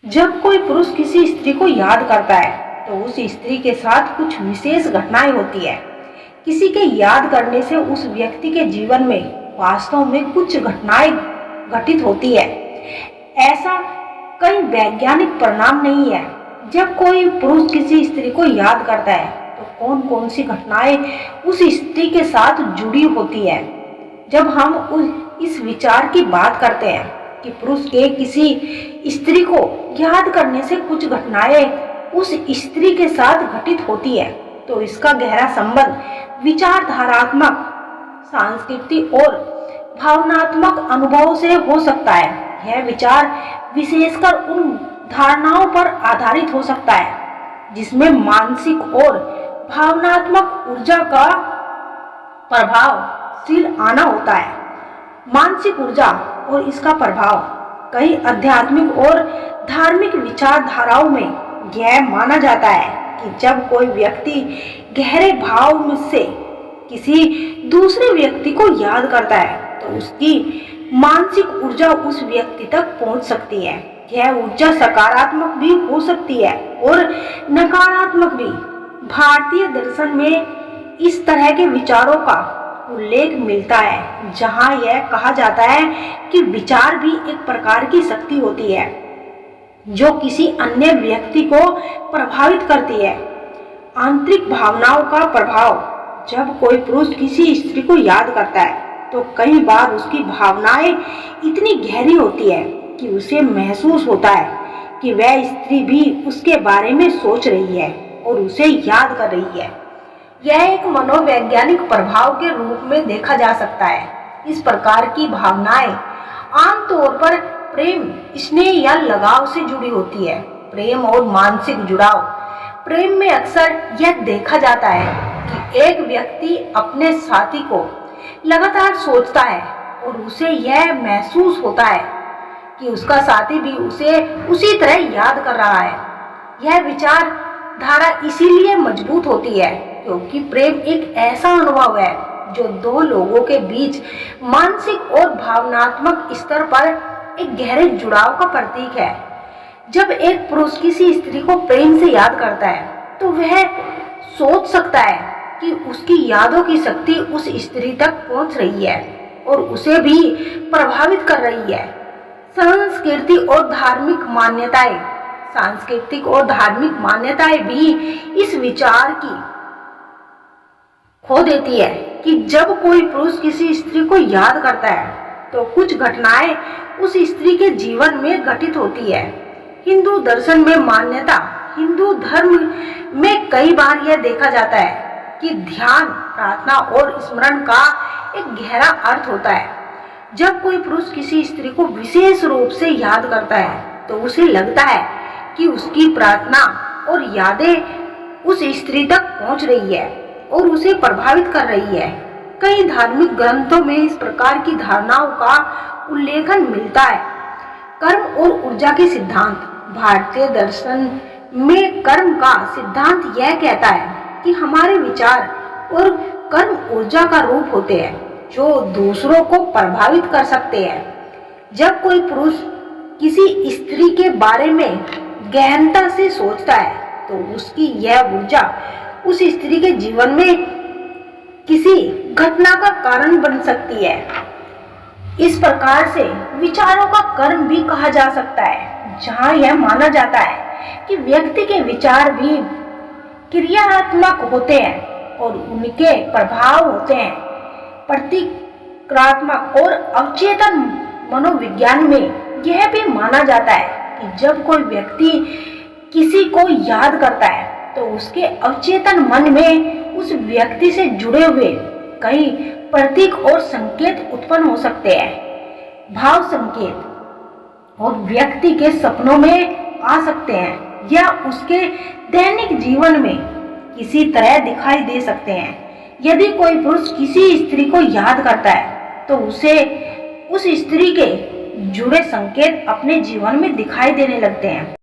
जब कोई पुरुष किसी स्त्री को याद करता है तो उस स्त्री के साथ कुछ विशेष घटनाएं होती है। किसी के याद करने से उस व्यक्ति के जीवन में वास्तव में कुछ घटनाएं घटित होती है। ऐसा कई वैज्ञानिक परिणाम नहीं है। जब कोई पुरुष किसी स्त्री को याद करता है तो कौन कौन सी घटनाएं उस स्त्री के साथ जुड़ी होती है। जब हम इस विचार की बात करते हैं कि पुरुष के किसी स्त्री को याद करने से कुछ घटनाएं उस स्त्री के साथ घटित होती है, तो इसका गहरा संबंध विचारधारात्मक, सांस्कृतिक और भावनात्मक अनुभवों से हो सकता है। यह विचार विशेषकर उन धारणाओं पर आधारित हो सकता है जिसमें मानसिक और भावनात्मक ऊर्जा का प्रभावशील आना होता है। मानसिक ऊर्जा और इसका प्रभाव कई आध्यात्मिक और धार्मिक विचारधाराओं में यह माना जाता है कि जब कोई व्यक्ति गहरे भाव से किसी दूसरे व्यक्ति को याद करता है तो उसकी मानसिक ऊर्जा उस व्यक्ति तक पहुंच सकती है। यह ऊर्जा सकारात्मक भी हो सकती है और नकारात्मक भी। भारतीय दर्शन में इस तरह के विचारों का उल्लेख मिलता है, जहां यह कहा जाता है कि विचार भी एक प्रकार की शक्ति होती है जो किसी अन्य व्यक्ति को प्रभावित करती है। आंतरिक भावनाओं का प्रभाव। जब कोई पुरुष किसी स्त्री को याद करता है तो कई बार उसकी भावनाएं इतनी गहरी होती है कि उसे महसूस होता है कि वह स्त्री भी उसके बारे में सोच रही है और उसे याद कर रही है। यह एक मनोवैज्ञानिक प्रभाव के रूप में देखा जा सकता है। इस प्रकार की भावनाएं आमतौर पर प्रेम, स्नेह या लगाव से जुड़ी होती है। प्रेम और मानसिक जुड़ाव। प्रेम में अक्सर यह देखा जाता है कि एक व्यक्ति अपने साथी को लगातार सोचता है और उसे यह महसूस होता है कि उसका साथी भी उसे उसी तरह याद कर रहा है। यह विचारधारा इसीलिए मजबूत होती है क्योंकि प्रेम एक ऐसा अनुभव है जो दो लोगों के बीच मानसिक और भावनात्मक स्तर पर एक गहरे जुड़ाव का प्रतीक है। जब एक पुरुष किसी स्त्री को प्रेम से याद करता है तो वह सोच सकता है कि उसकी यादों की शक्ति उस स्त्री तक पहुंच रही है और उसे भी प्रभावित कर रही है। सांस्कृतिक और धार्मिक मान्यताएं भी इस विचार की खो देती है कि जब कोई पुरुष किसी स्त्री को याद करता है तो कुछ घटनाएं उस स्त्री के जीवन में घटित होती है। हिंदू दर्शन में मान्यता। हिंदू धर्म में कई बार यह देखा जाता है कि ध्यान, प्रार्थना और स्मरण का एक गहरा अर्थ होता है। जब कोई पुरुष किसी स्त्री को विशेष रूप से याद करता है तो उसे लगता है कि उसकी प्रार्थना और यादें उस स्त्री तक पहुंच रही है और उसे प्रभावित कर रही है। कई धार्मिक ग्रंथों में इस प्रकार की धारणाओं का उल्लेखन मिलता है। कर्म और ऊर्जा के सिद्धांत। भारतीय दर्शन में कर्म का सिद्धांत यह कहता है कि हमारे विचार और कर्म ऊर्जा का रूप होते हैं जो दूसरों को प्रभावित कर सकते हैं। जब कोई पुरुष किसी स्त्री के बारे में गहनता से सोचता है तो उसकी यह ऊर्जा उस स्त्री के जीवन में किसी घटना का कारण बन सकती है। इस प्रकार से विचारों का कर्म भी कहा जा सकता है, जहां यह माना जाता है कि व्यक्ति के विचार भी क्रियात्मक होते हैं और उनके प्रभाव होते हैं प्रतिक्रियात्मक और अवचेतन। मनोविज्ञान में यह भी माना जाता है कि जब कोई व्यक्ति किसी को याद करता है तो उसके अवचेतन मन में उस व्यक्ति से जुड़े हुए कई प्रतीक और संकेत उत्पन्न हो सकते हैं। भाव संकेत और व्यक्ति के सपनों में आ सकते हैं या उसके दैनिक जीवन में किसी तरह दिखाई दे सकते हैं। यदि कोई पुरुष किसी स्त्री को याद करता है तो उसे उस स्त्री के जुड़े संकेत अपने जीवन में दिखाई देने लगते हैं।